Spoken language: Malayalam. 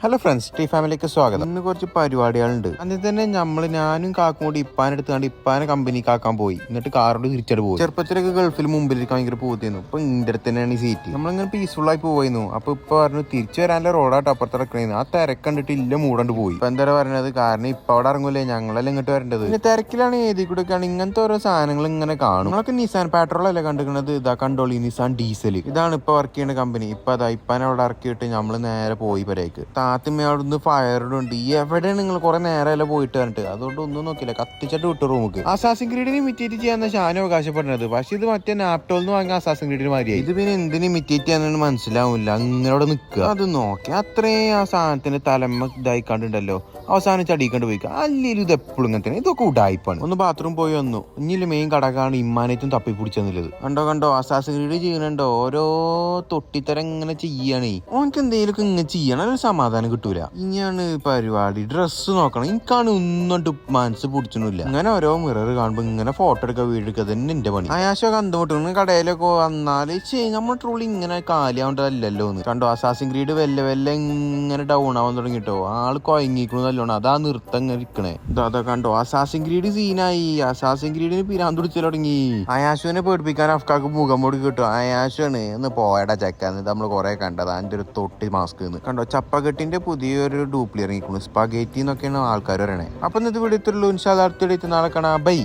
ഹലോ ഫ്രണ്ട്സ്, ടി ഫാമിലിക്ക് സ്വാഗതം. ഇന്ന് കുറച്ച് പരിപാടികളുണ്ട്. അതിൽ തന്നെ ഞാനും കാക്കും കൂടി ഇപ്പാനെ എടുത്തുകൊണ്ട് ഇപ്പാനെ കമ്പനിക്കാക്കാൻ പോയി. എന്നിട്ട് കാറോട് തിരിച്ചട് പോയി. ചെറുപ്പത്തിലൊക്കെ ഗൾഫിൽ മുമ്പിലേക്ക് ഭയങ്കര പൂത്തിരുന്നു. ഇപ്പൊ ഇന്ത്യ തന്നെയാണ് ഈ സീറ്റ്. നമ്മളിങ്ങനെ പീസ്ഫുൾ ആയി പോയിരുന്നു. അപ്പൊ ഇപ്പൊ പറഞ്ഞു തിരിച്ചു വരാനുള്ള റോഡായിട്ട് അപ്പുറത്ത് ഇറക്കണേന്ന്. ആ തിരക്കണ്ടിട്ട് ഇല്ല മൂടണ്ട് പോയി. ഇപ്പൊ എന്താ പറയുന്നത്, കാരണം ഇപ്പൊ അവിടെ ഇറങ്ങൂലേ, ഞങ്ങളെല്ലാം ഇങ്ങോട്ട് വരേണ്ടത്. പിന്നെ തിരക്കിലാണ് ഏതി കൂടെ ഒക്കെയാണ് ഇങ്ങനത്തെ ഓരോ സാധനങ്ങൾ ഇങ്ങനെ കാണും. നമ്മളൊക്കെ നിസാൻ പെട്രോൾ അല്ലേ കണ്ടിരിക്കുന്നത്. ഇതാ കണ്ടോളി, നിസാൻ ഡീസൽ. ഇതാണ് ഇപ്പൊ വർക്ക് ചെയ്യുന്ന കമ്പനി. ഇപ്പൊ അതാ ഇപ്പാനെ അവിടെ ഇറക്കിയിട്ട് നമ്മള് നേരെ പോയി പരേക്ക്. താത്തിമ്മ അവിടുന്ന് ഫയറുണ്ട്. എവിടെയാണ് നിങ്ങൾ കുറെ നേരമല്ല പോയിട്ട് വരണ്ട്, അതുകൊണ്ട് ഒന്നും നോക്കില്ല, കത്തിച്ചിട്ട് വിട്ടു റൂമുക്ക്. അസാസിൻ ക്രീഡിന് ഇമിറ്റേറ്റ് ചെയ്യാന്ന ഷാൻ അവകാശപ്പെടുന്നത്. പക്ഷെ ഇത് മറ്റേ നാപ്റ്റോൾന്ന് വാങ്ങിയ അസാസിൻ ക്രീഡിന് മാതിരിയായി. ഇത് പിന്നെ എന്തിന് ഇമിറ്റേറ്റ് ചെയ്യാന്ന് മനസ്സിലാവില്ല. അങ്ങനെ നിൽക്കുക, അത് നോക്കി അത്രയും ആ സാധനത്തിന്റെ തലമ്മ ഇതായിക്കാണ്ടുണ്ടല്ലോ, അവസാനം ചടിക്കണ്ട് പോയിക്കുക. അല്ലെങ്കിൽ ഇത് എപ്പോഴും ഇങ്ങനെ തന്നെ, ഇതൊക്കെ ഉടായിപ്പാണ്. ഒന്ന് ബാത്റൂം പോയി വന്നു. ഇനിയില് മെയിൻ കടക്കാണ് ഇമ്മാനേറ്റും തപ്പി പിടിച്ചെന്നുള്ളത്. കണ്ടോ അസാസിൻ ക്രീഡ് ചെയ്യണുണ്ടോ, ഓരോ തൊട്ടിത്തരം ഇങ്ങനെ ചെയ്യണേ. ഓനക്ക് എന്തെങ്കിലും ഇങ്ങനെ ചെയ്യണം, ഒരു സമാധാനം കിട്ടൂല. ഇനിയാണ് പരിപാടി. ഡ്രസ്സ് നോക്കണം, എനിക്കാണ് ഒന്നും മനസ്സ് പിടിച്ചൊന്നുമില്ല. ഇങ്ങനെ ഓരോ മിറർ കാണുമ്പോ ഇങ്ങനെ ഫോട്ടോ എടുക്കുക, വീട് എടുക്കുക, തന്നെ എന്റെ പണി. അയാശോ കണ്ടുമുട്ടുന്നു. കടയിലൊക്കെ വന്നാല് നമ്മുടെ ട്രോളി ഇങ്ങനെ കാലിയാവേണ്ടതല്ലോ എന്ന് കണ്ടോ. അസാസിൻ ക്രീഡ് വെല്ല ഇങ്ങനെ ഡൗൺ ആവാൻ തുടങ്ങിട്ടോ. ആള് കൊയങ്ങിക്കണു നല്ലോണം. അതാ നൃത്തം ഇങ്ങനെ ഇരിക്കണേ. അതാ കണ്ടോ, അസാസിൻ ക്രീഡ് സീനായി. അസാസിൻ ക്രീഡിന് പിരാന്ത് പിടിച്ചു തുടങ്ങി. അയാശുവിനെ പേടിപ്പിക്കാൻ അഫ്കാക്ക് മുഖം മൂടി കിട്ടും. അയാശാണ് ഒന്ന് പോയടാ ചെക്കാന്ന് നമ്മള് കുറെ കണ്ടത്. അതിന്റെ ഒരു തൊട്ടി മാസ്ക് കണ്ടോ. ചപ്പകെട്ടിന്റെ പുതിയൊരു ഡൂപ്ലി ഇറങ്ങിക്കുന്നു. സ്പഗേറ്റി എന്നൊക്കെയാണ് ആൾക്കാർ പറയണേ. അപ്പൊ ഇന്നത്തെ വീഡിയോ ഇത്രയുള്ളൂ. ഇൻഷാല്ലാ അടുത്ത നാളെ കാണാം. ബൈ.